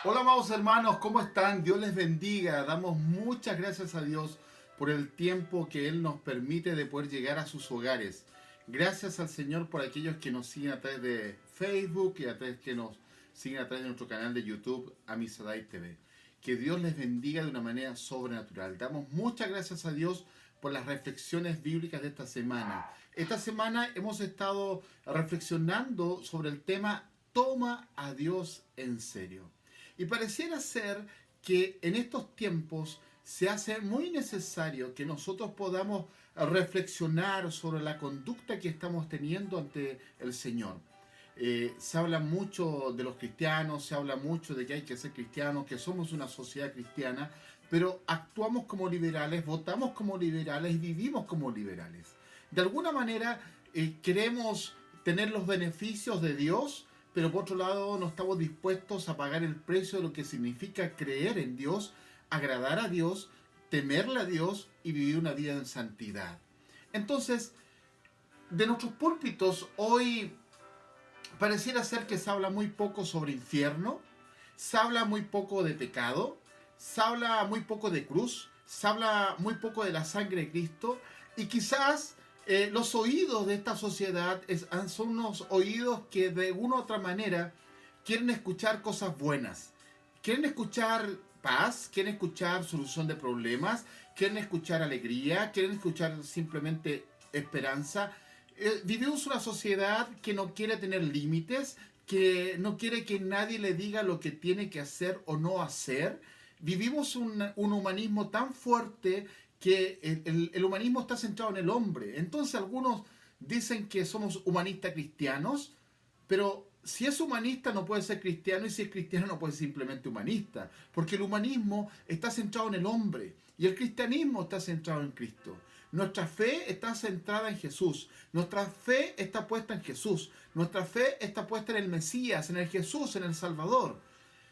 Hola, amados hermanos, ¿cómo están? Dios les bendiga. Damos muchas gracias a Dios por el tiempo que Él nos permite de poder llegar a sus hogares. Gracias al Señor por aquellos que nos siguen a través de Facebook y a través que nos siguen a través de nuestro canal de YouTube, Amisadai TV. Que Dios les bendiga de una manera sobrenatural. Damos muchas gracias a Dios por las reflexiones bíblicas de esta semana. Esta semana hemos estado reflexionando sobre el tema Toma a Dios en serio. Y pareciera ser que en estos tiempos se hace muy necesario que nosotros podamos reflexionar sobre la conducta que estamos teniendo ante el Señor. Se habla mucho de los cristianos, se habla mucho de que hay que ser cristianos, que somos una sociedad cristiana, pero actuamos como liberales, votamos como liberales y vivimos como liberales. De alguna manera queremos tener los beneficios de Dios, pero por otro lado no estamos dispuestos a pagar el precio de lo que significa creer en Dios, agradar a Dios, temerle a Dios y vivir una vida en santidad. Entonces, de nuestros púlpitos hoy pareciera ser que se habla muy poco sobre infierno, se habla muy poco de pecado, se habla muy poco de cruz, se habla muy poco de la sangre de Cristo y quizás los oídos de esta sociedad son unos oídos que de una u otra manera quieren escuchar cosas buenas, quieren escuchar paz, quieren escuchar solución de problemas, quieren escuchar alegría, quieren escuchar simplemente esperanza. Vivimos una sociedad que no quiere tener límites, que no quiere que nadie le diga lo que tiene que hacer o no hacer. Vivimos un humanismo tan fuerte que el humanismo está centrado en el hombre. Entonces algunos dicen que somos humanistas cristianos, pero si es humanista no puede ser cristiano y si es cristiano no puede ser simplemente humanista, porque el humanismo está centrado en el hombre y el cristianismo está centrado en Cristo. Nuestra fe está centrada en Jesús, nuestra fe está puesta en Jesús, nuestra fe está puesta en el Mesías, en el Jesús, en el Salvador.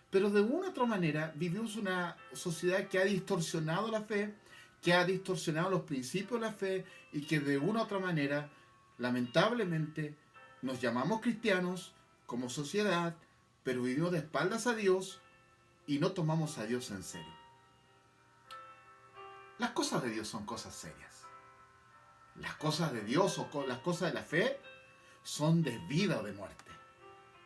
Pero de una u otra manera vivimos una sociedad que ha distorsionado la fe, que ha distorsionado los principios de la fe y que de una u otra manera, lamentablemente, nos llamamos cristianos como sociedad, pero vivimos de espaldas a Dios y no tomamos a Dios en serio. Las cosas de Dios son cosas serias. Las cosas de Dios o las cosas de la fe son de vida o de muerte.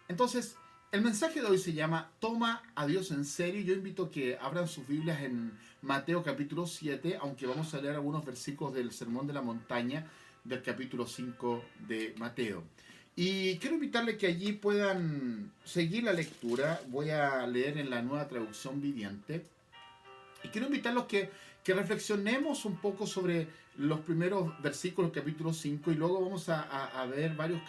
Entonces, el mensaje de hoy se llama Toma a Dios en serio. Yo invito a que abran sus Biblias en Mateo capítulo 7, aunque vamos a leer algunos versículos del Sermón de la Montaña del capítulo 5 de Mateo. Y quiero invitarles que allí puedan seguir la lectura. Voy a leer en la Nueva Traducción Viviente. Y quiero invitarlos que reflexionemos un poco sobre los primeros versículos del capítulo 5 y luego vamos a ver varios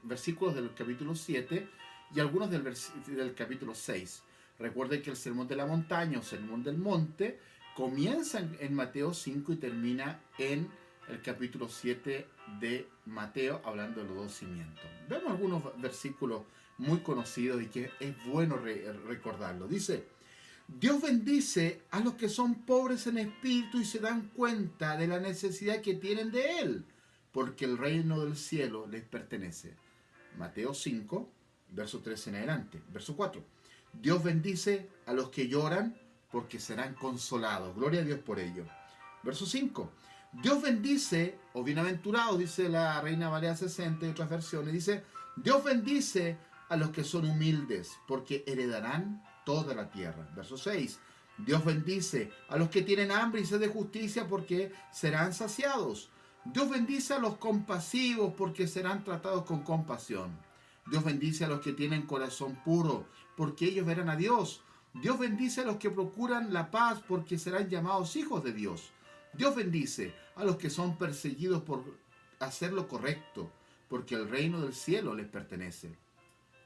versículos del capítulo 7 y algunos del capítulo 6. Recuerden que el Sermón de la Montaña o Sermón del Monte comienza en Mateo 5 y termina en el capítulo 7 de Mateo, hablando de los dos cimientos. Vemos algunos versículos muy conocidos y que es bueno recordarlo. Dice: Dios bendice a los que son pobres en espíritu y se dan cuenta de la necesidad que tienen de Él, porque el reino del cielo les pertenece. Mateo 5, verso 3 en adelante. Verso 4. Dios bendice a los que lloran, porque serán consolados. Gloria a Dios por ello. Verso 5. Dios bendice, o bienaventurado, dice la Reina Valera 60 y otras versiones, dice: Dios bendice a los que son humildes, porque heredarán toda la tierra. Verso 6. Dios bendice a los que tienen hambre y sed de justicia, porque serán saciados. Dios bendice a los compasivos, porque serán tratados con compasión. Dios bendice a los que tienen corazón puro, porque ellos verán a Dios. Dios bendice a los que procuran la paz, porque serán llamados hijos de Dios. Dios bendice a los que son perseguidos por hacer lo correcto, porque el reino del cielo les pertenece.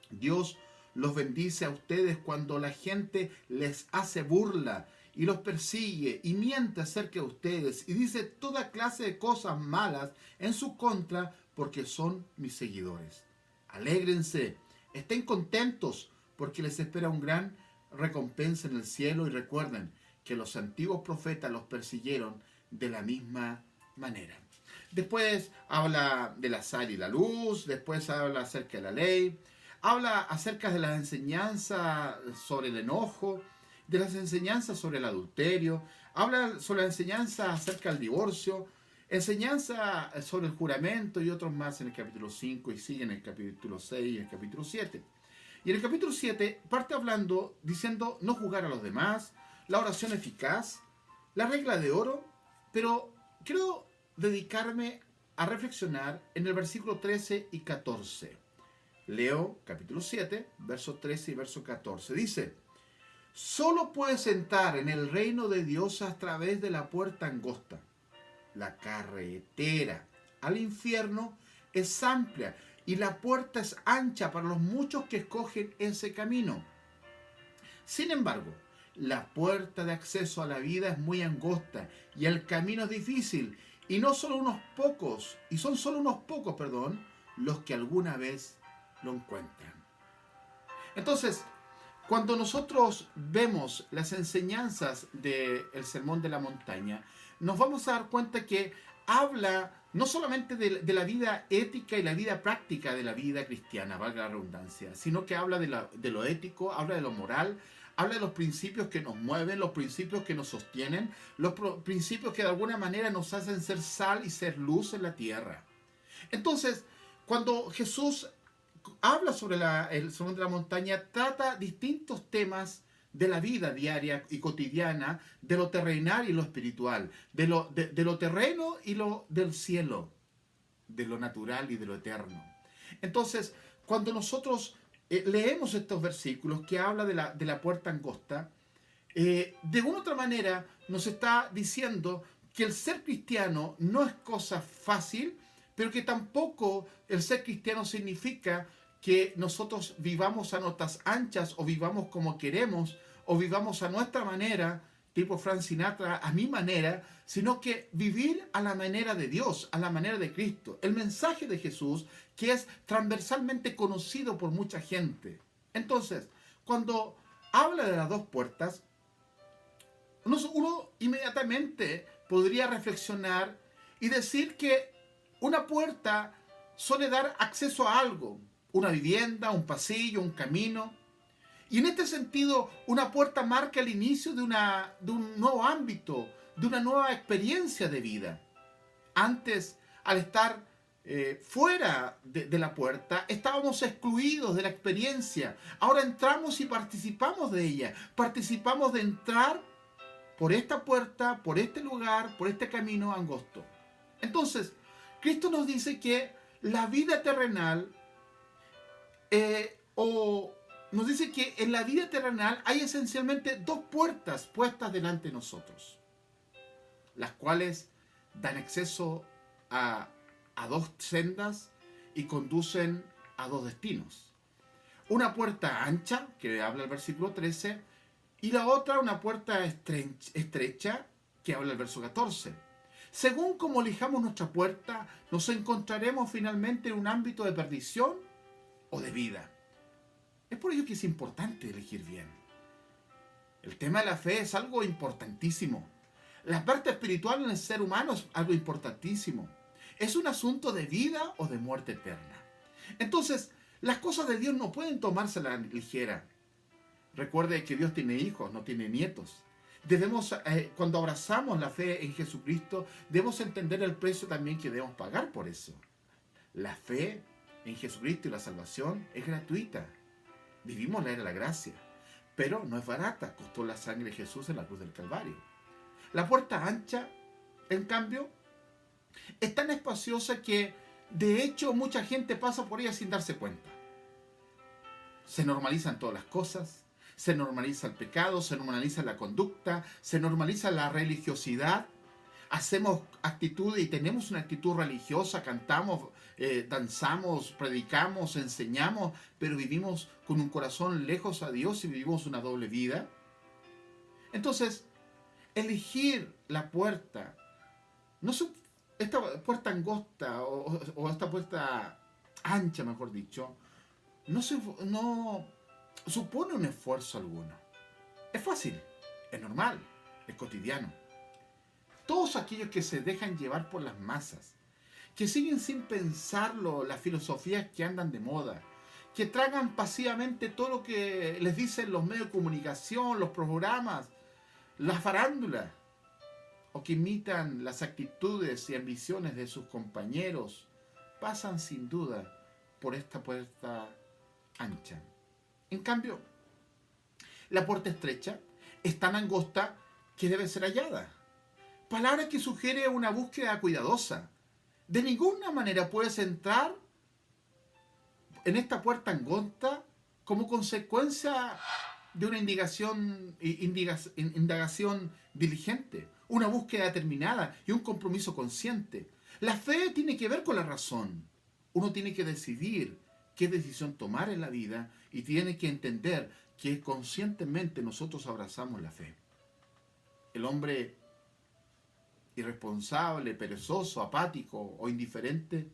Dios los bendice a ustedes cuando la gente les hace burla y los persigue y miente acerca de ustedes y dice toda clase de cosas malas en su contra, porque son mis seguidores. Alégrense, estén contentos, porque les espera un gran recompensa en el cielo, y recuerden que los antiguos profetas los persiguieron de la misma manera. Después habla de la sal y la luz, después habla acerca de la ley. habla acerca de las enseñanzas sobre el enojo, de las enseñanzas sobre el adulterio, habla sobre la enseñanza acerca del divorcio, enseñanza sobre el juramento y otros más en el capítulo 5 y sigue en el capítulo 6 y el capítulo 7. Y en el capítulo 7 parte hablando, diciendo no juzgar a los demás, la oración eficaz, la regla de oro, pero quiero dedicarme a reflexionar en el versículo 13 y 14. Leo capítulo 7, verso 13 y verso 14. Dice: solo puedes entrar en el reino de Dios a través de la puerta angosta. La carretera al infierno es amplia y la puerta es ancha para los muchos que escogen ese camino. Sin embargo, la puerta de acceso a la vida es muy angosta y el camino es difícil, y no solo unos pocos, y son solo unos pocos, los que alguna vez lo encuentran. Entonces, cuando nosotros vemos las enseñanzas del Sermón de la Montaña, nos vamos a dar cuenta que habla no solamente de la vida ética y la vida práctica de la vida cristiana, valga la redundancia, sino que habla de lo ético, habla de lo moral, habla de los principios que nos mueven, los principios que nos sostienen, los principios que de alguna manera nos hacen ser sal y ser luz en la tierra. Entonces, cuando Jesús habla sobre el Sermón de la Montaña, trata distintos temas de la vida diaria y cotidiana, de lo terrenal y lo espiritual, de lo terreno y lo del cielo, de lo natural y de lo eterno. Entonces, cuando nosotros leemos estos versículos que habla de la puerta angosta, de una u otra manera nos está diciendo que el ser cristiano no es cosa fácil, pero que tampoco el ser cristiano significa que nosotros vivamos a notas anchas o vivamos como queremos o vivamos a nuestra manera, tipo Frank Sinatra, a mi manera, sino que vivir a la manera de Dios, a la manera de Cristo. El mensaje de Jesús que es transversalmente conocido por mucha gente. Entonces, cuando habla de las dos puertas, uno inmediatamente podría reflexionar y decir que una puerta suele dar acceso a algo, una vivienda, un pasillo, un camino. Y en este sentido, una puerta marca el inicio de un nuevo ámbito, de una nueva experiencia de vida. Antes, al estar fuera de la puerta, estábamos excluidos de la experiencia. Ahora entramos y participamos de ella. Participamos de entrar por esta puerta, por este lugar, por este camino angosto. Entonces, Cristo nos dice que la vida terrenal nos dice que en la vida terrenal hay esencialmente dos puertas puestas delante de nosotros, las cuales dan acceso a dos sendas y conducen a dos destinos. Una puerta ancha, que habla el versículo 13, y la otra una puerta estrecha, que habla el verso 14. Según como elijamos nuestra puerta, nos encontraremos finalmente en un ámbito de perdición o de vida. Es por ello que es importante elegir bien. El tema de la fe es algo importantísimo. La parte espiritual en el ser humano es algo importantísimo. Es un asunto de vida o de muerte eterna. Entonces, las cosas de Dios no pueden tomarse a la ligera. Recuerde que Dios tiene hijos, no tiene nietos. Debemos, cuando abrazamos la fe en Jesucristo, debemos entender el precio también que debemos pagar por eso. La fe en Jesucristo y la salvación es gratuita. Vivimos la era de la gracia, pero no es barata. Costó la sangre de Jesús en la cruz del Calvario. La puerta ancha, en cambio, es tan espaciosa que de hecho mucha gente pasa por ella sin darse cuenta. Se normalizan todas las cosas, se normaliza el pecado, se normaliza la conducta, se normaliza la religiosidad. Hacemos actitud y tenemos una actitud religiosa, cantamos, danzamos, predicamos, enseñamos, pero vivimos con un corazón lejos a Dios y vivimos una doble vida. Entonces, elegir la puerta, esta puerta angosta o esta puerta ancha, mejor dicho, no supone un esfuerzo alguno. Es fácil, es normal, es cotidiano. Todos aquellos que se dejan llevar por las masas, que siguen sin pensarlo las filosofías que andan de moda, que tragan pasivamente todo lo que les dicen los medios de comunicación, los programas, las farándulas, o que imitan las actitudes y ambiciones de sus compañeros, pasan sin duda por esta puerta ancha. En cambio, la puerta estrecha es tan angosta que debe ser hallada. Palabra que sugiere una búsqueda cuidadosa. De ninguna manera puedes entrar en esta puerta angosta como consecuencia de una indagación diligente, una búsqueda determinada y un compromiso consciente. La fe tiene que ver con la razón. Uno tiene que decidir qué decisión tomar en la vida y tiene que entender que conscientemente nosotros abrazamos la fe. El hombre irresponsable, perezoso, apático o indiferente,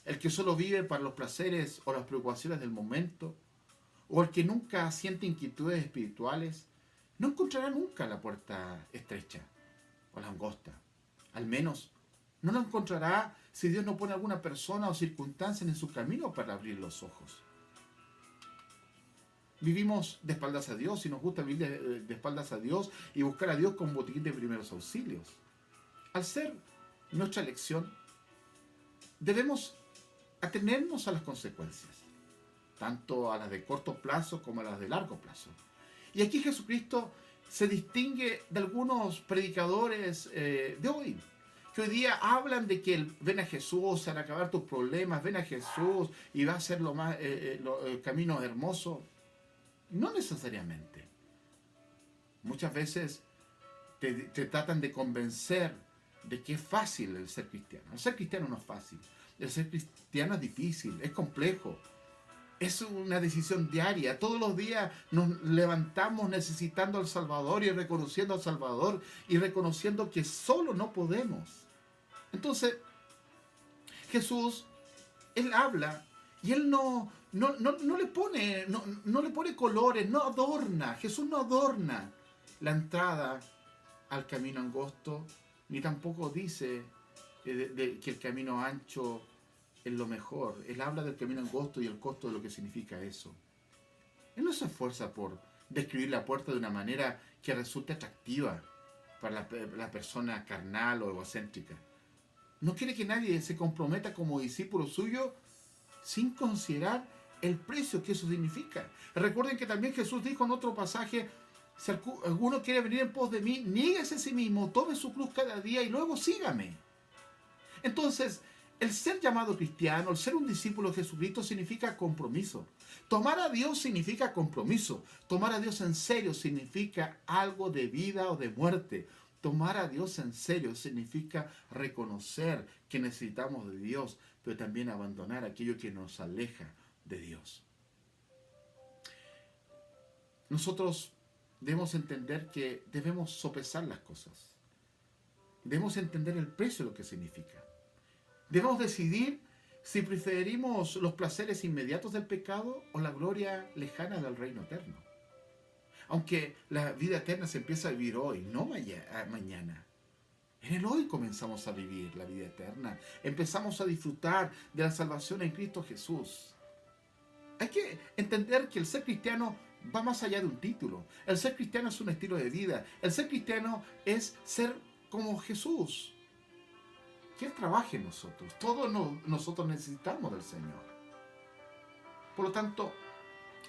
el que solo vive para los placeres o las preocupaciones del momento, o el que nunca siente inquietudes espirituales, no encontrará nunca la puerta estrecha o la angosta. Al menos no lo encontrará si Dios no pone alguna persona o circunstancia en su camino para abrir los ojos. Vivimos de espaldas a Dios y nos gusta vivir de espaldas a Dios y buscar a Dios con botiquín de primeros auxilios. Al ser nuestra elección, debemos atenernos a las consecuencias, tanto a las de corto plazo como a las de largo plazo. Y aquí Jesucristo se distingue de algunos predicadores de hoy, que hoy día hablan de que ven a Jesús, van a acabar tus problemas, ven a Jesús y va a ser el camino hermoso. No necesariamente. Muchas veces te tratan de convencer de que es fácil el ser cristiano. El ser cristiano no es fácil. El ser cristiano es difícil, es complejo. Es una decisión diaria. Todos los días nos levantamos necesitando al Salvador y reconociendo al Salvador y reconociendo que solo no podemos. Entonces, Jesús, Él habla y Él no le pone colores, no adorna. Jesús no adorna la entrada al camino angosto, ni tampoco dice que el camino ancho es lo mejor. Él habla del camino angosto y el costo de lo que significa eso. Él no se esfuerza por describir la puerta de una manera que resulte atractiva para la persona carnal o egocéntrica. No quiere que nadie se comprometa como discípulo suyo sin considerar el precio que eso significa. Recuerden que también Jesús dijo en otro pasaje: si alguno quiere venir en pos de mí, niéguese a sí mismo, tome su cruz cada día y luego sígame. Entonces, el ser llamado cristiano, el ser un discípulo de Jesucristo significa compromiso. Tomar a Dios significa compromiso. Tomar a Dios en serio significa algo de vida o de muerte. Tomar a Dios en serio significa reconocer que necesitamos de Dios, pero también abandonar aquello que nos aleja de Dios. Nosotros debemos entender que debemos sopesar las cosas. Debemos entender el precio de lo que significa. Debemos decidir si preferimos los placeres inmediatos del pecado o la gloria lejana del reino eterno. Aunque la vida eterna se empieza a vivir hoy, no mañana. En el hoy comenzamos a vivir la vida eterna. Empezamos a disfrutar de la salvación en Cristo Jesús. Hay que entender que el ser cristiano va más allá de un título. El ser cristiano es un estilo de vida. El ser cristiano es ser como Jesús. Que Él trabaje en nosotros. Todos nosotros necesitamos del Señor. Por lo tanto,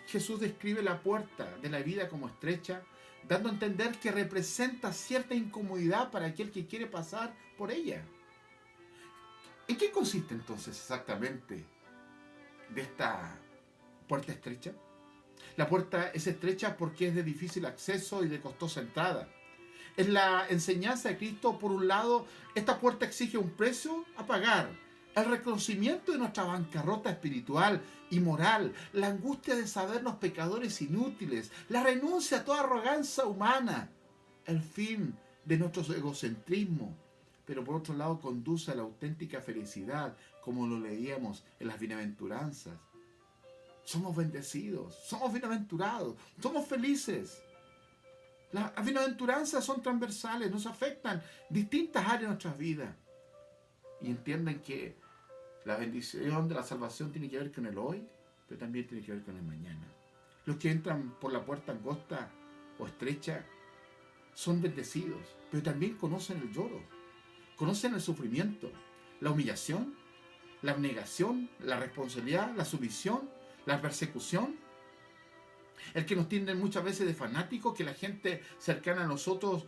Jesús describe la puerta de la vida como estrecha, dando a entender que representa cierta incomodidad para aquel que quiere pasar por ella. ¿En qué consiste entonces exactamente de esta puerta estrecha? La puerta es estrecha porque es de difícil acceso y de costosa entrada. En la enseñanza de Cristo, por un lado, esta puerta exige un precio a pagar. El reconocimiento de nuestra bancarrota espiritual y moral, la angustia de sabernos pecadores inútiles, la renuncia a toda arrogancia humana, el fin de nuestro egocentrismo, pero por otro lado conduce a la auténtica felicidad, como lo leíamos en las bienaventuranzas. Somos bendecidos, somos bienaventurados, somos felices. Las bienaventuranzas son transversales, nos afectan distintas áreas de nuestras vidas. Y entienden que la bendición de la salvación tiene que ver con el hoy pero también tiene que ver con el mañana. Los que entran por la puerta angosta o estrecha son bendecidos, pero también conocen el lloro, conocen el sufrimiento, la humillación, la abnegación, la responsabilidad, la sumisión, la persecución. El que nos tienden muchas veces de fanáticos, que la gente cercana a nosotros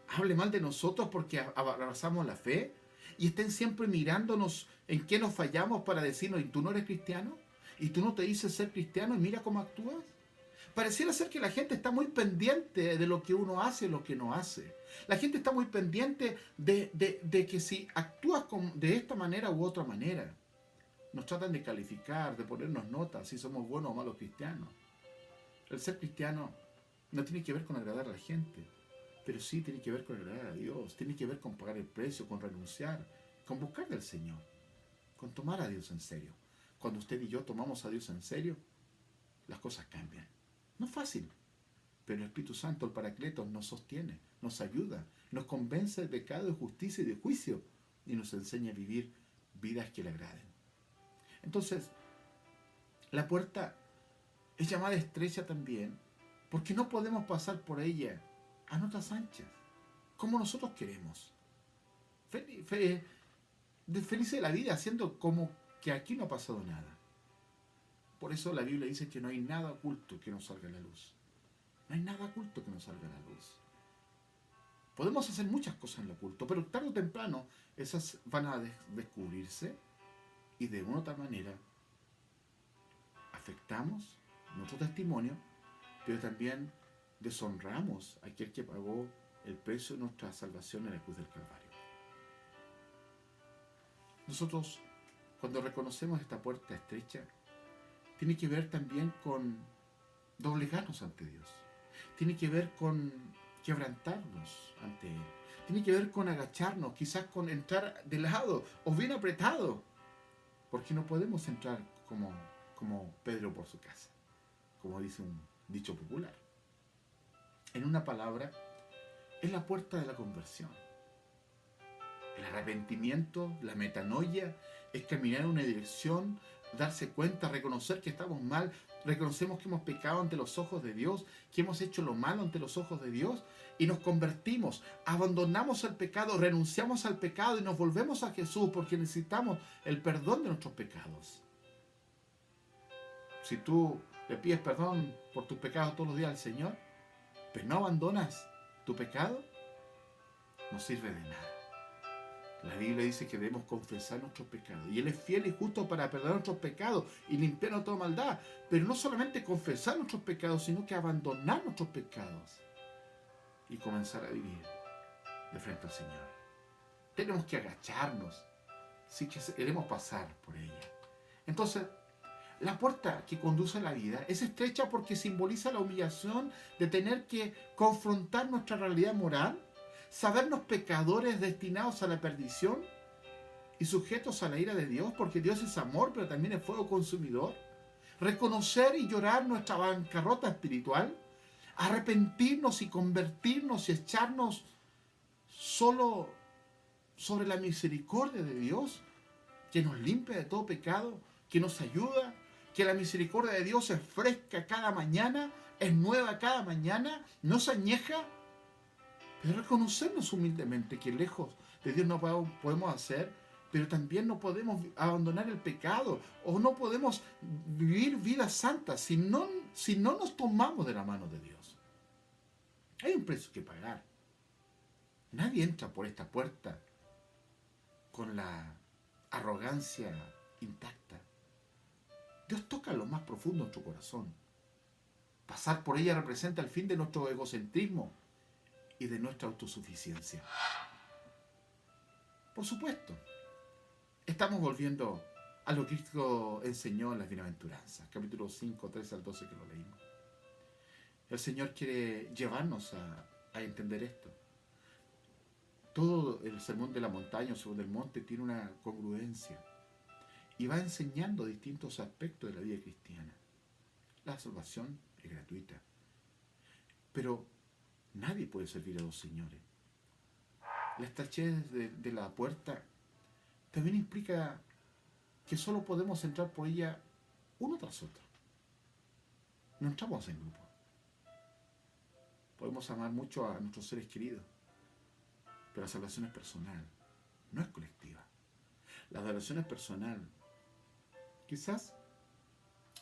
hable mal de nosotros porque abrazamos la fe y estén siempre mirándonos en qué nos fallamos para decirnos, ¿y tú no eres cristiano? ¿Y tú no te dices ser cristiano y mira cómo actúas? Pareciera ser que la gente está muy pendiente de lo que uno hace y lo que no hace. La gente está muy pendiente de que si actúas de esta manera u otra manera. Nos tratan de calificar, de ponernos notas, si somos buenos o malos cristianos. El ser cristiano no tiene que ver con agradar a la gente, pero sí tiene que ver con agradar a Dios, tiene que ver con pagar el precio, con renunciar, con buscar del Señor, con tomar a Dios en serio. Cuando usted y yo tomamos a Dios en serio, las cosas cambian. No es fácil, pero el Espíritu Santo, el Paracletos, nos sostiene, nos ayuda, nos convence de pecado, de justicia y de juicio y nos enseña a vivir vidas que le agraden. Entonces, la puerta es llamada estrecha también porque no podemos pasar por ella a nuestras anchas, como nosotros queremos. Feliz de la vida, haciendo como que aquí no ha pasado nada. Por eso la Biblia dice que no hay nada oculto que nos salga a la luz. No hay nada oculto que nos salga a la luz. Podemos hacer muchas cosas en lo oculto, pero tarde o temprano esas van a descubrirse y de una u otra manera afectamos nuestro testimonio, pero también deshonramos a aquel que pagó el precio de nuestra salvación en la cruz del Calvario. Nosotros, cuando reconocemos esta puerta estrecha, tiene que ver también con doblegarnos ante Dios. Tiene que ver con quebrantarnos ante Él. Tiene que ver con agacharnos, quizás con entrar de lado o bien apretado, porque no podemos entrar como Pedro por su casa, como dice un dicho popular. En una palabra, es la puerta de la conversión. El arrepentimiento, la metanoia, es caminar en una dirección, darse cuenta, reconocer que estamos mal, reconocemos que hemos pecado ante los ojos de Dios, que hemos hecho lo malo ante los ojos de Dios, y nos convertimos, abandonamos el pecado, renunciamos al pecado y nos volvemos a Jesús porque necesitamos el perdón de nuestros pecados. Si tú le pides perdón por tus pecados todos los días al Señor, pero no abandonas tu pecado, no sirve de nada. La Biblia dice que debemos confesar nuestros pecados. Y Él es fiel y justo para perdonar nuestros pecados y limpiarnos de toda maldad. Pero no solamente confesar nuestros pecados, sino que abandonar nuestros pecados y comenzar a vivir de frente al Señor. Tenemos que agacharnos si queremos pasar por ella. Entonces, la puerta que conduce a la vida es estrecha porque simboliza la humillación de tener que confrontar nuestra realidad moral, sabernos pecadores destinados a la perdición y sujetos a la ira de Dios, porque Dios es amor, pero también es fuego consumidor. Reconocer y llorar nuestra bancarrota espiritual, arrepentirnos y convertirnos y echarnos solo sobre la misericordia de Dios, que nos limpia de todo pecado, que nos ayuda, que la misericordia de Dios es fresca cada mañana, es nueva cada mañana, no se añeja. Pero reconocernos humildemente que lejos de Dios no podemos hacer, pero también no podemos abandonar el pecado o no podemos vivir vidas santas si no nos tomamos de la mano de Dios. Hay un precio que pagar. Nadie entra por esta puerta con la arrogancia intacta. Dios toca lo más profundo de nuestro corazón. Pasar por ella representa el fin de nuestro egocentrismo y de nuestra autosuficiencia. Por supuesto, estamos volviendo a lo que Cristo enseñó en las bienaventuranzas, capítulo 5, 13 al 12 que lo leímos. El Señor quiere llevarnos a entender esto. Todo el sermón de la montaña o sermón del monte tiene una congruencia y va enseñando distintos aspectos de la vida cristiana. La salvación es gratuita, pero nadie puede servir a dos señores. La estrechez de la puerta también implica que solo podemos entrar por ella uno tras otro. No entramos en grupo. Podemos amar mucho a nuestros seres queridos, pero la salvación es personal, no es colectiva. La adoración es personal. Quizás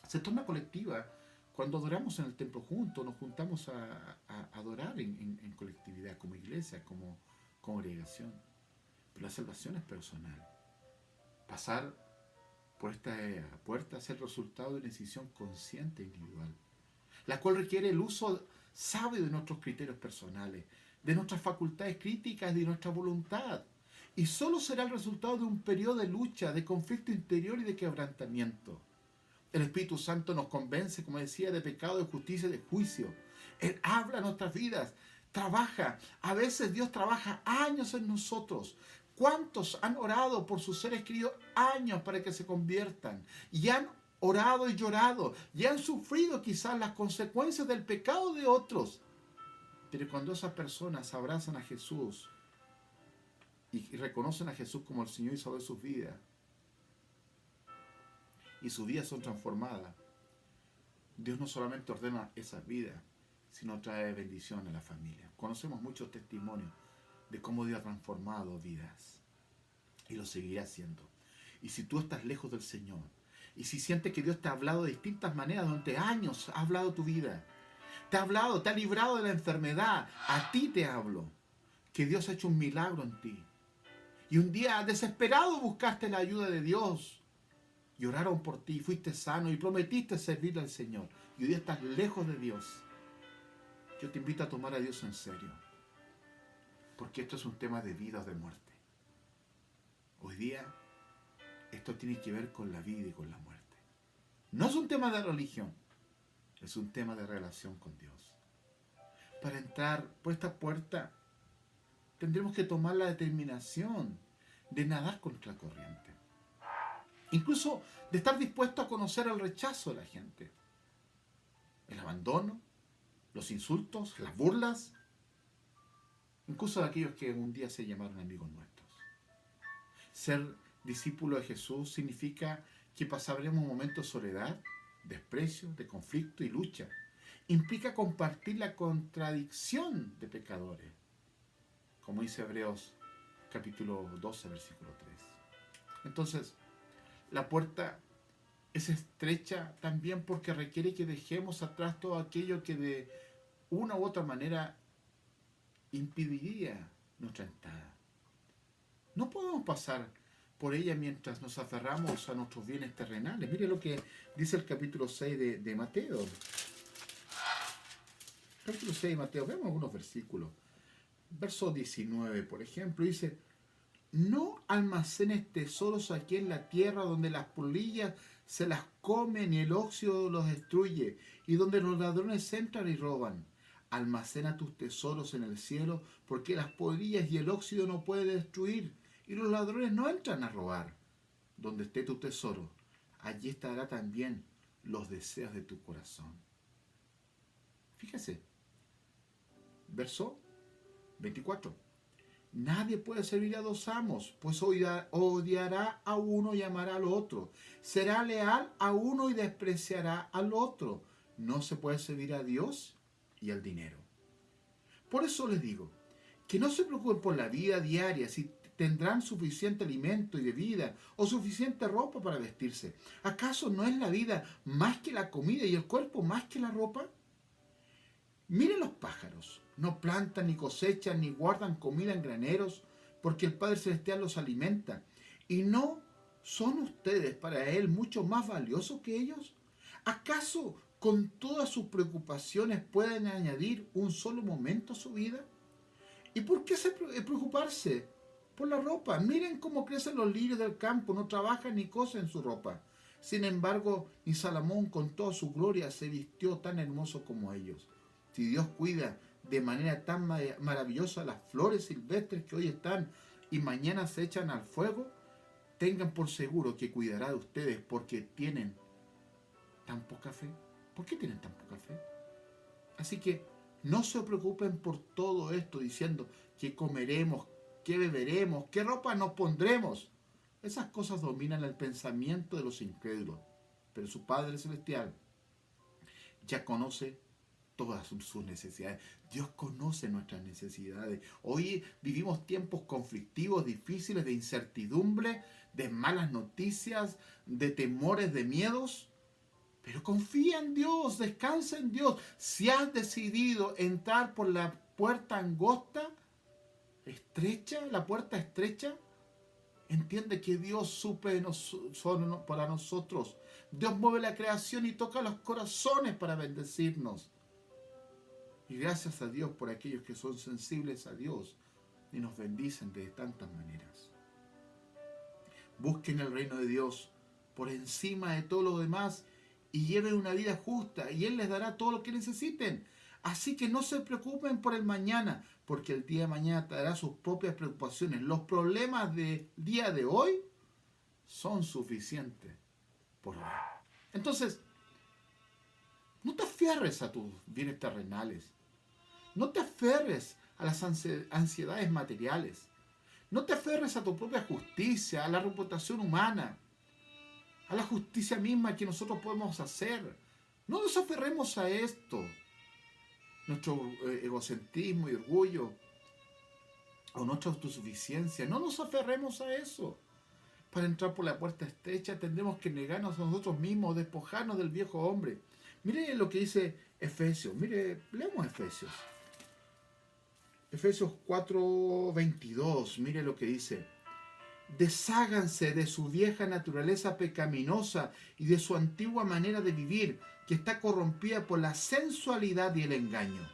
se torna colectiva cuando adoramos en el templo juntos, nos juntamos a adorar en colectividad, como iglesia, como congregación. Pero la salvación es personal. Pasar por esta puerta es el resultado de una decisión consciente e individual, la cual requiere el uso sabio de nuestros criterios personales, de nuestras facultades críticas y de nuestra voluntad. Y solo será el resultado de un periodo de lucha, de conflicto interior y de quebrantamiento. El Espíritu Santo nos convence, como decía, de pecado, de justicia y de juicio. Él habla en nuestras vidas, trabaja. A veces Dios trabaja años en nosotros. ¿Cuántos han orado por sus seres queridos años para que se conviertan? Y han orado y llorado. Y han sufrido quizás las consecuencias del pecado de otros. Pero cuando esas personas abrazan a Jesús y reconocen a Jesús como el Señor y Salvador de sus vidas, y sus vidas son transformadas, Dios no solamente ordena esas vidas, sino trae bendición a la familia. Conocemos muchos testimonios de cómo Dios ha transformado vidas y lo seguirá haciendo. Y si tú estás lejos del Señor, y si sientes que Dios te ha hablado de distintas maneras, durante años ha hablado tu vida, te ha hablado, te ha librado de la enfermedad, a ti te hablo, que Dios ha hecho un milagro en ti. Y un día desesperado buscaste la ayuda de Dios, y oraron por ti, fuiste sano y prometiste servirle al Señor, y hoy día estás lejos de Dios. Yo te invito a tomar a Dios en serio, porque esto es un tema de vida o de muerte. Hoy día esto tiene que ver con la vida y con la muerte. No es un tema de religión, es un tema de relación con Dios. Para entrar por esta puerta tendremos que tomar la determinación de nadar contra la corriente. Incluso de estar dispuesto a conocer el rechazo de la gente, el abandono, los insultos, las burlas, incluso de aquellos que un día se llamaron amigos nuestros. Ser discípulo de Jesús significa que pasaremos momentos de soledad, desprecio, de conflicto y lucha. Implica compartir la contradicción de pecadores, como dice Hebreos capítulo 12, versículo 3. Entonces, la puerta es estrecha también porque requiere que dejemos atrás todo aquello que de una u otra manera impediría nuestra entrada. No podemos pasar por ella mientras nos aferramos a nuestros bienes terrenales. Mire lo que dice el capítulo 6 de Mateo. Capítulo 6 de Mateo, vemos algunos versículos. Verso 19, por ejemplo, dice: no almacenes tesoros aquí en la tierra, donde las polillas se las comen y el óxido los destruye, y donde los ladrones entran y roban. Almacena tus tesoros en el cielo, porque las polillas y el óxido no pueden destruir, y los ladrones no entran a robar. Donde esté tu tesoro, allí estará también los deseos de tu corazón. Fíjese, verso 24. Nadie puede servir a dos amos, pues odiará a uno y amará al otro. Será leal a uno y despreciará al otro. No se puede servir a Dios y al dinero. Por eso les digo, que no se preocupen por la vida diaria, si tendrán suficiente alimento y bebida o suficiente ropa para vestirse. ¿Acaso no es la vida más que la comida y el cuerpo más que la ropa? Miren los pájaros, no plantan ni cosechan ni guardan comida en graneros, porque el Padre Celestial los alimenta. ¿Y no son ustedes para Él mucho más valiosos que ellos? ¿Acaso con todas sus preocupaciones pueden añadir un solo momento a su vida? ¿Y por qué preocuparse por la ropa? Miren cómo crecen los lirios del campo, no trabajan ni cosen su ropa. Sin embargo, ni Salomón con toda su gloria se vistió tan hermoso como ellos. Si Dios cuida de manera tan maravillosa las flores silvestres que hoy están y mañana se echan al fuego, tengan por seguro que cuidará de ustedes porque tienen tan poca fe. ¿Por qué tienen tan poca fe? Así que no se preocupen por todo esto diciendo qué comeremos, qué beberemos, qué ropa nos pondremos. Esas cosas dominan el pensamiento de los incrédulos, pero su Padre Celestial ya conoce todas sus necesidades. Dios conoce nuestras necesidades. Hoy vivimos tiempos conflictivos, difíciles, de incertidumbre, de malas noticias, de temores, de miedos. Pero confía en Dios, descansa en Dios. Si has decidido entrar por la puerta angosta, estrecha, la puerta estrecha, entiende que Dios suple para nosotros. Dios mueve la creación y toca los corazones para bendecirnos. Y gracias a Dios por aquellos que son sensibles a Dios y nos bendicen de tantas maneras. Busquen el reino de Dios por encima de todo lo demás y lleven una vida justa y Él les dará todo lo que necesiten. Así que no se preocupen por el mañana, porque el día de mañana traerá sus propias preocupaciones. Los problemas del día de hoy son suficientes por hoy. Entonces, no te aferres a tus bienes terrenales. No te aferres a las ansiedades materiales. No te aferres a tu propia justicia, a la reputación humana, a la justicia misma que nosotros podemos hacer. No nos aferremos a esto. Nuestro egocentrismo y orgullo o nuestra autosuficiencia. No nos aferremos a eso. Para entrar por la puerta estrecha tendremos que negarnos a nosotros mismos, despojarnos del viejo hombre. Mire lo que dice Efesios. Mire, leamos Efesios. Efesios 4:22. Mire lo que dice. Desháganse de su vieja naturaleza pecaminosa y de su antigua manera de vivir, que está corrompida por la sensualidad y el engaño.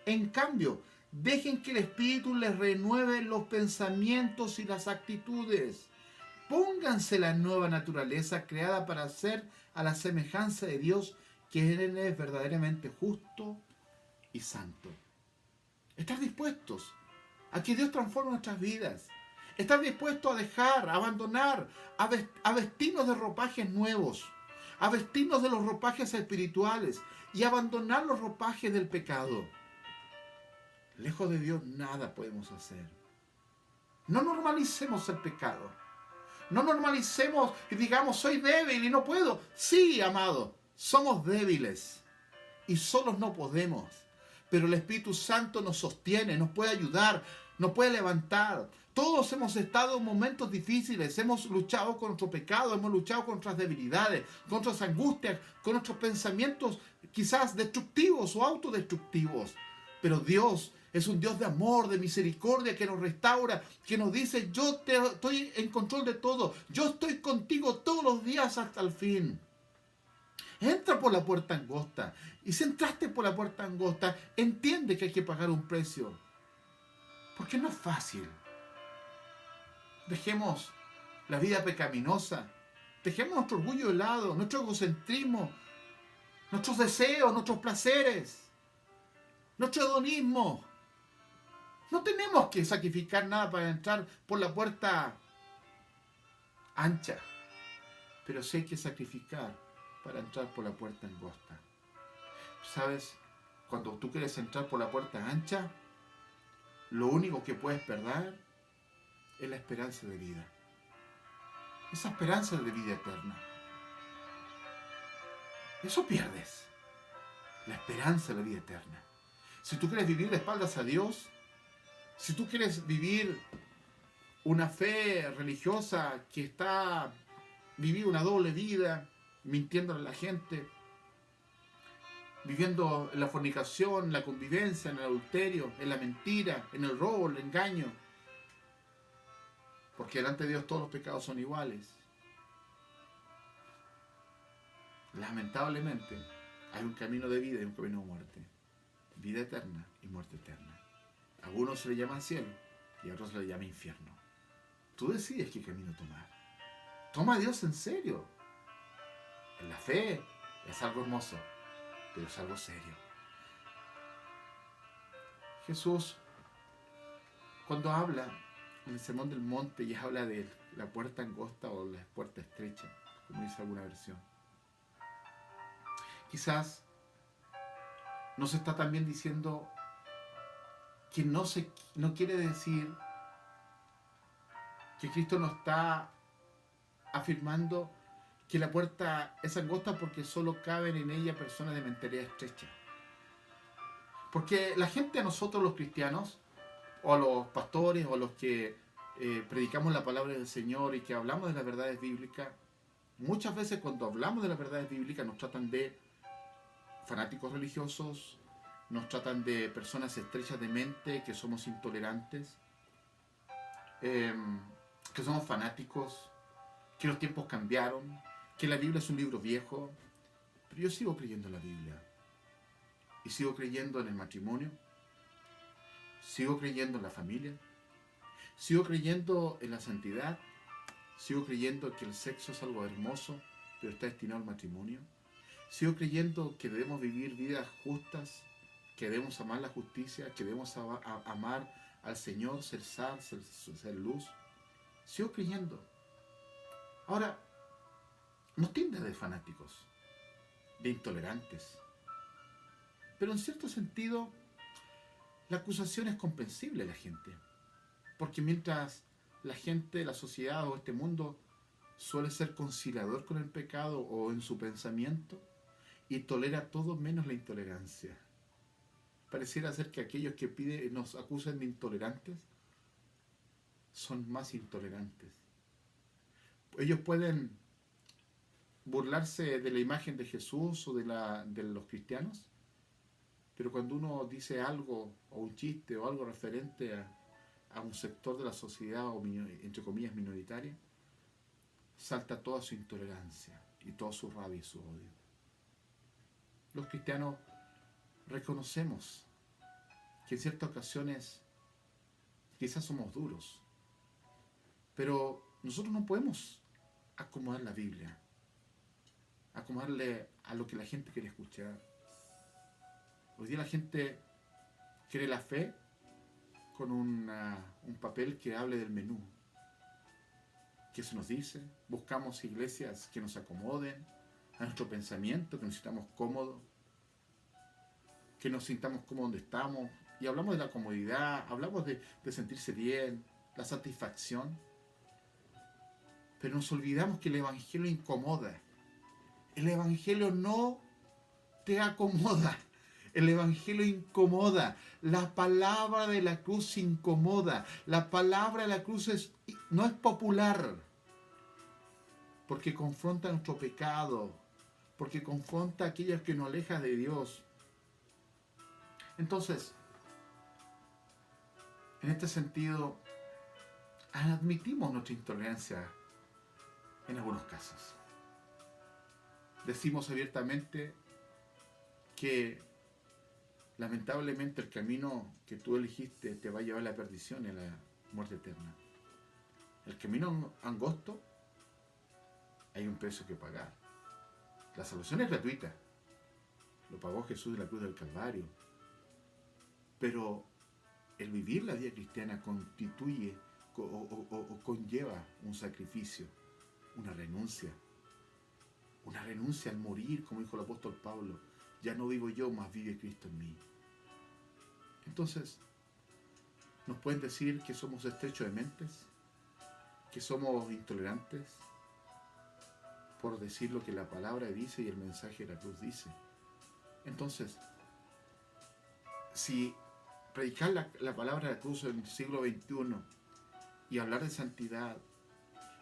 En cambio, dejen que el Espíritu les renueve los pensamientos y las actitudes. Pónganse la nueva naturaleza creada para ser a la semejanza de Dios, que Él es verdaderamente justo y santo. ¿Estás dispuestos a que Dios transforme nuestras vidas? ¿Estás dispuesto a dejar, a abandonar, a vestirnos de ropajes nuevos, a vestirnos de los ropajes espirituales y abandonar los ropajes del pecado? Lejos de Dios nada podemos hacer. No normalicemos el pecado. No normalicemos y digamos, soy débil y no puedo. Sí, amado, somos débiles y solos no podemos. Pero el Espíritu Santo nos sostiene, nos puede ayudar, nos puede levantar. Todos hemos estado en momentos difíciles, hemos luchado con nuestro pecado, hemos luchado con nuestras debilidades, con nuestras angustias, con nuestros pensamientos quizás destructivos o autodestructivos. Pero Dios es un Dios de amor, de misericordia, que nos restaura, que nos dice, yo estoy en control de todo, yo estoy contigo todos los días hasta el fin. Entra por la puerta angosta. Y si entraste por la puerta angosta, entiende que hay que pagar un precio. Porque no es fácil. Dejemos la vida pecaminosa. Dejemos nuestro orgullo de lado, nuestro egocentrismo, nuestros deseos, nuestros placeres, nuestro hedonismo. No tenemos que sacrificar nada para entrar por la puerta ancha. Pero sí hay que sacrificar para entrar por la puerta angosta. ¿Sabes? Cuando tú quieres entrar por la puerta ancha, lo único que puedes perder es la esperanza de vida. Esa esperanza de vida eterna. Eso pierdes. La esperanza de la vida eterna. Si tú quieres vivir de espaldas a Dios, si tú quieres vivir una fe religiosa que está viviendo una doble vida, mintiéndole a la gente, viviendo en la fornicación, en la convivencia, en el adulterio, en la mentira, en el robo, en el engaño, porque delante de Dios todos los pecados son iguales. Lamentablemente hay un camino de vida y un camino de muerte, vida eterna y muerte eterna. A algunos se le llama cielo y a otros se le llama infierno. Tú decides qué camino tomar. Toma a Dios en serio. En la fe es algo hermoso, pero es algo serio. Jesús, cuando habla en el Sermón del Monte y habla de la puerta angosta o la puerta estrecha, como dice alguna versión, quizás nos está también diciendo que no quiere decir que Cristo nos está afirmando que la puerta es angosta porque solo caben en ella personas de mentalidad estrecha. Porque la gente, a nosotros los cristianos, o a los pastores, o a los que predicamos la palabra del Señor y que hablamos de las verdades bíblicas, muchas veces cuando hablamos de las verdades bíblicas nos tratan de fanáticos religiosos, nos tratan de personas estrechas de mente, que somos intolerantes, que somos fanáticos, que los tiempos cambiaron, que la Biblia es un libro viejo. Pero yo sigo creyendo en la Biblia. Y sigo creyendo en el matrimonio. Sigo creyendo en la familia. Sigo creyendo en la santidad. Sigo creyendo que el sexo es algo hermoso, pero está destinado al matrimonio. Sigo creyendo que debemos vivir vidas justas, que debemos amar la justicia, que debemos amar al Señor, ser sal, ser luz. Sigo creyendo. Ahora, nos tilda de fanáticos, de intolerantes. Pero en cierto sentido, la acusación es comprensible a la gente. Porque mientras la gente, la sociedad o este mundo suele ser conciliador con el pecado o en su pensamiento y tolera todo menos la intolerancia. Pareciera ser que aquellos que nos acusan de intolerantes son más intolerantes. Ellos pueden burlarse de la imagen de Jesús o de los cristianos, pero cuando uno dice algo o un chiste o algo referente a un sector de la sociedad o entre comillas minoritaria, salta toda su intolerancia y toda su rabia y su odio. Los cristianos reconocemos que en ciertas ocasiones quizás somos duros, pero nosotros no podemos acomodar la Biblia, acomodarle a lo que la gente quiere escuchar. Hoy día la gente quiere la fe con un papel que hable del menú. ¿Qué se nos dice? Buscamos iglesias que nos acomoden a nuestro pensamiento, que nos sintamos cómodos, que nos sintamos cómodos donde estamos. Y hablamos de la comodidad, hablamos de sentirse bien, la satisfacción. Pero nos olvidamos que el Evangelio incomoda. El Evangelio no te acomoda. El Evangelio incomoda. La palabra de la cruz incomoda. La palabra de la cruz no es popular. Porque confronta nuestro pecado. Porque confronta a aquellos que nos alejan de Dios. Entonces, en este sentido, admitimos nuestra intolerancia en algunos casos. Decimos abiertamente que lamentablemente el camino que tú elegiste te va a llevar a la perdición y a la muerte eterna. El camino angosto, hay un precio que pagar. La salvación es gratuita. Lo pagó Jesús en la cruz del Calvario. Pero el vivir la vida cristiana constituye o conlleva un sacrificio, una renuncia al morir, como dijo el apóstol Pablo. Ya no vivo yo, mas vive Cristo en mí. Entonces, nos pueden decir que somos estrechos de mentes, que somos intolerantes, por decir lo que la palabra dice y el mensaje de la cruz dice. Entonces, si predicar la palabra de la cruz en el siglo XXI y hablar de santidad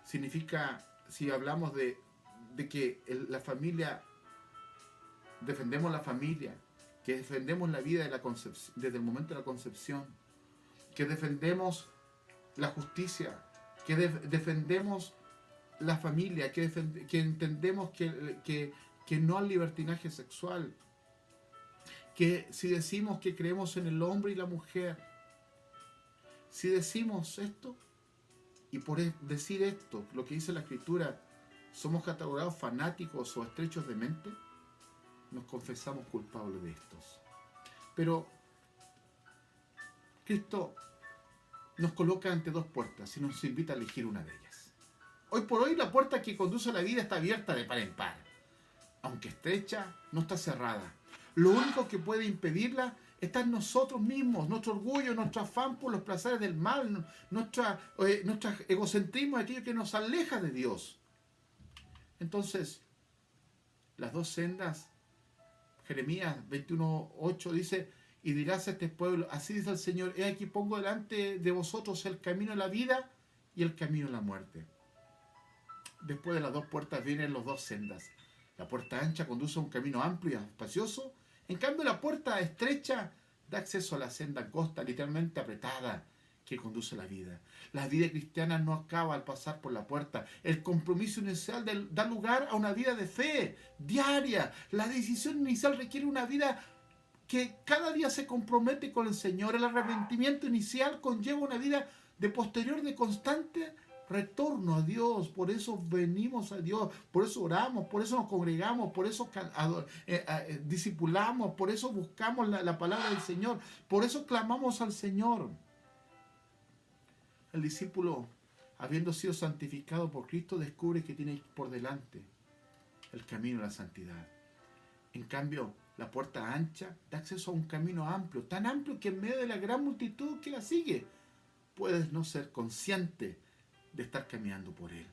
significa, si hablamos de que la familia, defendemos la familia, que defendemos la vida desde el momento de la concepción, que defendemos la justicia, que defendemos la familia, que entendemos que no al libertinaje sexual, que si decimos que creemos en el hombre y la mujer, si decimos esto, y por decir esto, lo que dice la Escritura, somos catalogados fanáticos o estrechos de mente, nos confesamos culpables de estos. Pero Cristo nos coloca ante dos puertas y nos invita a elegir una de ellas. Hoy por hoy la puerta que conduce a la vida está abierta de par en par. Aunque estrecha, no está cerrada. Lo único que puede impedirla está en nosotros mismos, nuestro orgullo, nuestro afán por los placeres del mal, nuestro egocentrismo, aquello que nos aleja de Dios. Entonces, las dos sendas, Jeremías 21:8 dice, y dirás a este pueblo, así dice el Señor, he aquí pongo delante de vosotros el camino de la vida y el camino de la muerte. Después de las dos puertas vienen las dos sendas. La puerta ancha conduce a un camino amplio y espacioso. En cambio, la puerta estrecha da acceso a la senda angosta, literalmente apretada, que conduce a la vida. La vida cristiana no acaba al pasar por la puerta. El compromiso inicial da lugar a una vida de fe diaria. La decisión inicial requiere una vida que cada día se compromete con el Señor. El arrepentimiento inicial conlleva una vida de posterior de constante retorno a Dios. Por eso venimos a Dios, por eso oramos, por eso nos congregamos, por eso discipulamos, por eso buscamos la palabra del Señor, por eso clamamos al Señor. El discípulo, habiendo sido santificado por Cristo, descubre que tiene por delante el camino a la santidad. En cambio, la puerta ancha da acceso a un camino amplio, tan amplio que en medio de la gran multitud que la sigue, puedes no ser consciente de estar caminando por él.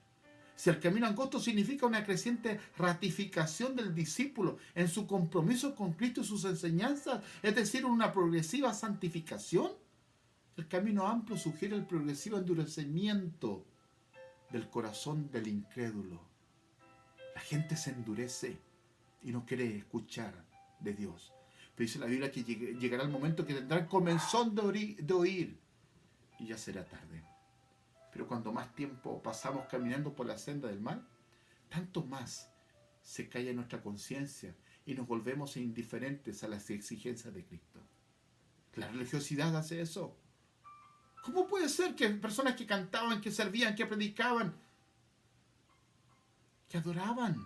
Si el camino angosto significa una creciente ratificación del discípulo en su compromiso con Cristo y sus enseñanzas, es decir, una progresiva santificación, el camino amplio sugiere el progresivo endurecimiento del corazón del incrédulo. La gente se endurece y no quiere escuchar de Dios. Pero dice la Biblia que llegará el momento que tendrán comezón de oír y ya será tarde. Pero cuando más tiempo pasamos caminando por la senda del mal, tanto más se calla nuestra conciencia y nos volvemos indiferentes a las exigencias de Cristo. La religiosidad hace eso. ¿Cómo puede ser que personas que cantaban, que servían, que predicaban, que adoraban,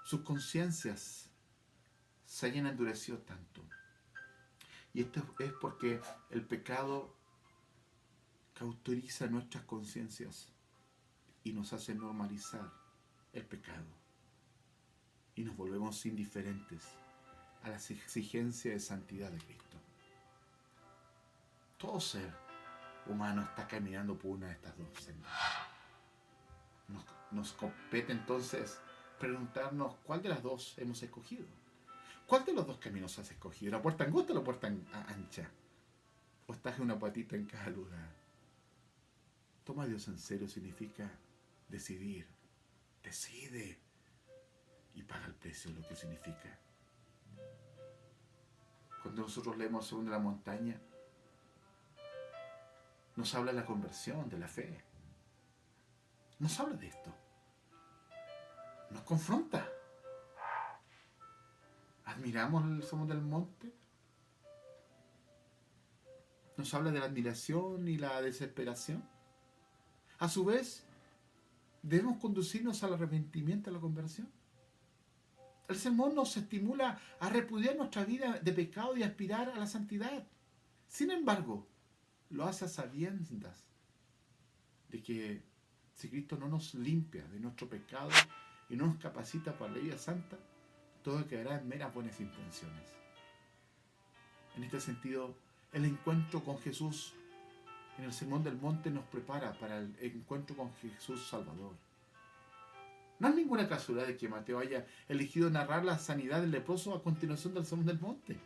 sus conciencias se hayan endurecido tanto? Y esto es porque el pecado cauteriza nuestras conciencias y nos hace normalizar el pecado. Y nos volvemos indiferentes a las exigencias de santidad de Cristo. Todo ser humano está caminando por una de estas dos sendas. Nos compete entonces preguntarnos cuál de las dos hemos escogido. ¿Cuál de los dos caminos has escogido? ¿La puerta angosta o la puerta ancha? ¿O estás en una patita en cada lugar? Toma a Dios en serio significa decidir. Decide y paga el precio de lo que significa. Cuando nosotros leemos Sermón de la Montaña, nos habla de la conversión, de la fe. Nos habla de esto. Nos confronta. ¿Admiramos el Sermón del Monte? Nos habla de la admiración y la desesperación. A su vez, debemos conducirnos al arrepentimiento, a la conversión. El sermón nos estimula a repudiar nuestra vida de pecado y aspirar a la santidad. Sin embargo, lo hace a sabiendas de que si Cristo no nos limpia de nuestro pecado y no nos capacita para la vida santa, todo quedará en meras buenas intenciones. En este sentido, el encuentro con Jesús en el Sermón del Monte nos prepara para el encuentro con Jesús Salvador. No es ninguna casualidad de que Mateo haya elegido narrar la sanidad del leproso a continuación del Sermón del Monte.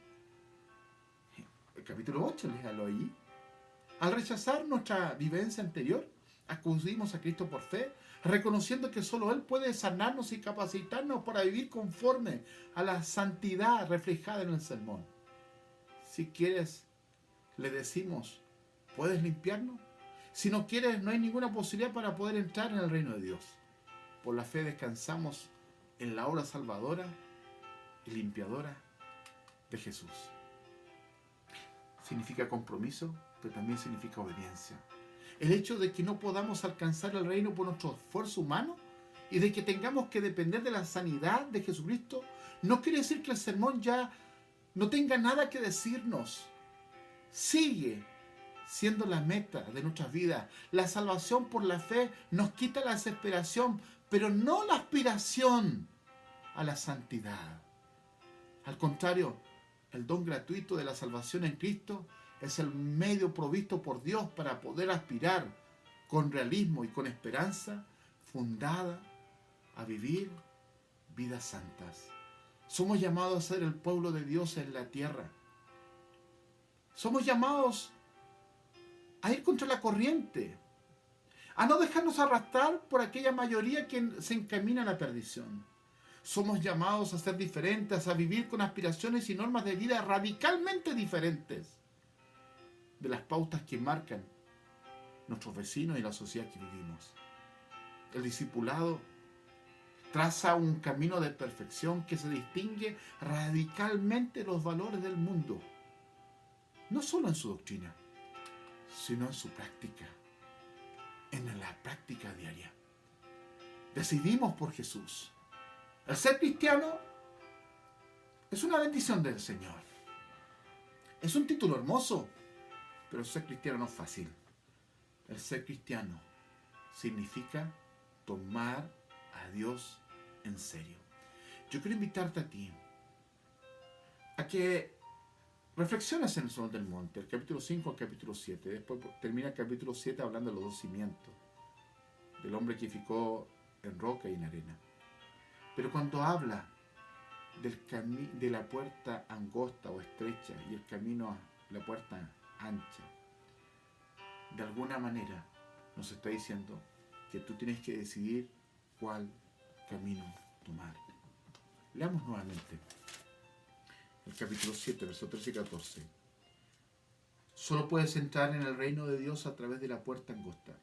El capítulo 8, léalo ahí. Al rechazar nuestra vivencia anterior, acudimos a Cristo por fe, reconociendo que solo Él puede sanarnos y capacitarnos para vivir conforme a la santidad reflejada en el sermón. Si quieres, le decimos, ¿puedes limpiarnos? Si no quieres, no hay ninguna posibilidad para poder entrar en el reino de Dios. Por la fe descansamos en la obra salvadora y limpiadora de Jesús. Significa compromiso, pero también significa obediencia. El hecho de que no podamos alcanzar el reino por nuestro esfuerzo humano y de que tengamos que depender de la sanidad de Jesucristo, no quiere decir que el sermón ya no tenga nada que decirnos. Sigue siendo la meta de nuestras vidas. La salvación por la fe nos quita la desesperación, pero no la aspiración a la santidad. Al contrario, el don gratuito de la salvación en Cristo es el medio provisto por Dios para poder aspirar con realismo y con esperanza fundada a vivir vidas santas. Somos llamados a ser el pueblo de Dios en la tierra. Somos llamados a ir contra la corriente, a no dejarnos arrastrar por aquella mayoría que se encamina a la perdición. Somos llamados a ser diferentes, a vivir con aspiraciones y normas de vida radicalmente diferentes de las pautas que marcan nuestros vecinos y la sociedad que vivimos. El discipulado traza un camino de perfección que se distingue radicalmente de los valores del mundo, no solo en su doctrina, sino en su práctica, en la práctica diaria. Decidimos por Jesús. El ser cristiano es una bendición del Señor. Es un título hermoso, pero el ser cristiano no es fácil. El ser cristiano significa tomar a Dios en serio. Yo quiero invitarte a ti a que reflexiones en el Sermón del Monte, el capítulo 5 al capítulo 7. Después termina el capítulo 7 hablando de los dos cimientos, del hombre que edificó en roca y en arena. Pero cuando habla de la puerta angosta o estrecha y el camino a la puerta ancha, de alguna manera nos está diciendo que tú tienes que decidir cuál camino tomar. Leamos nuevamente el capítulo 7, versos 13 y 14. Solo puedes entrar en el reino de Dios a través de la puerta angosta.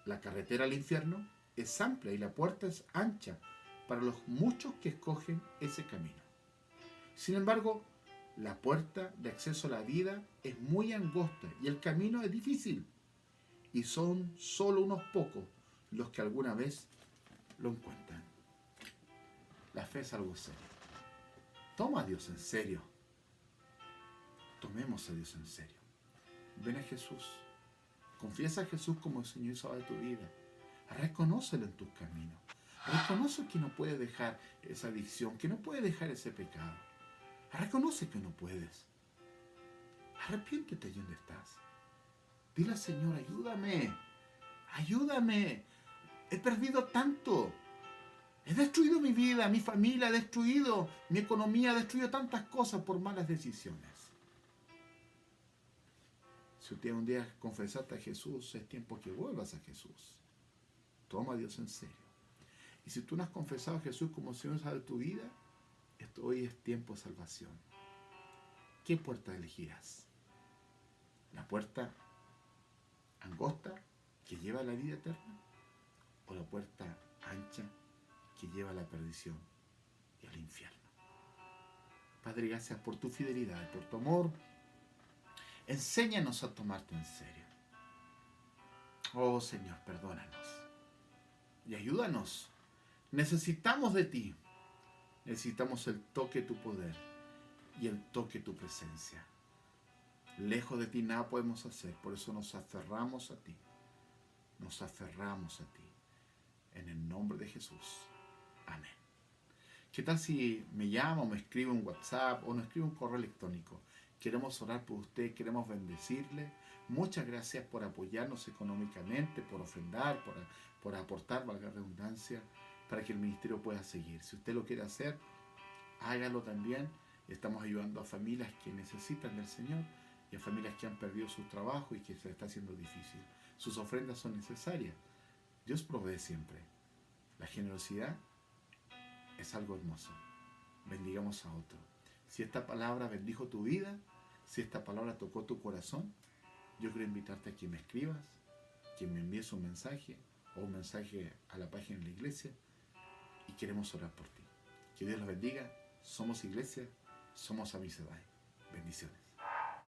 La carretera al infierno es amplia y la puerta es ancha para los muchos que escogen ese camino. Sin embargo, la puerta de acceso a la vida es muy angosta y el camino es difícil. Y son solo unos pocos los que alguna vez lo encuentran. La fe es algo serio. Toma a Dios en serio. Tomemos a Dios en serio. Ven a Jesús. Confiesa a Jesús como el Señor y Salvador de tu vida. Reconócelo en tus caminos. Reconoce que no puedes dejar esa adicción, que no puedes dejar ese pecado. Reconoce que no puedes. Arrepiéntete allí donde estás. Dile al Señor, ayúdame. Ayúdame. He perdido tanto. He destruido mi vida, mi familia, he destruido mi economía, he destruido tantas cosas por malas decisiones. Si usted un día confesaste a Jesús, es tiempo que vuelvas a Jesús. Toma a Dios en serio. Y si tú no has confesado a Jesús como Señor de tu vida, hoy es tiempo de salvación. ¿Qué puerta elegirás? ¿La puerta angosta que lleva a la vida eterna? ¿O la puerta ancha que lleva a la perdición y al infierno? Padre, gracias por tu fidelidad, por tu amor. Enséñanos a tomarte en serio. Oh Señor, perdónanos y ayúdanos. Necesitamos de ti. Necesitamos el toque de tu poder y el toque de tu presencia. Lejos de ti nada podemos hacer, por eso nos aferramos a ti. Nos aferramos a ti. En el nombre de Jesús. Amén. ¿Qué tal si me llama o me escribe un WhatsApp o nos escribe un correo electrónico? Queremos orar por usted, queremos bendecirle. Muchas gracias por apoyarnos económicamente, por ofrendar, por aportar, valga la redundancia, para que el ministerio pueda seguir. Si usted lo quiere hacer, hágalo también. Estamos ayudando a familias que necesitan del Señor y a familias que han perdido su trabajo y que se les está haciendo difícil. Sus ofrendas son necesarias. Dios provee siempre. La generosidad es algo hermoso. Bendigamos a otro. Si esta palabra bendijo tu vida, si esta palabra tocó tu corazón, yo quiero invitarte a que me escribas, que me envíes un mensaje o un mensaje a la página de la iglesia y queremos orar por ti. Que Dios los bendiga. Somos iglesia, somos Amisedai. Bendiciones.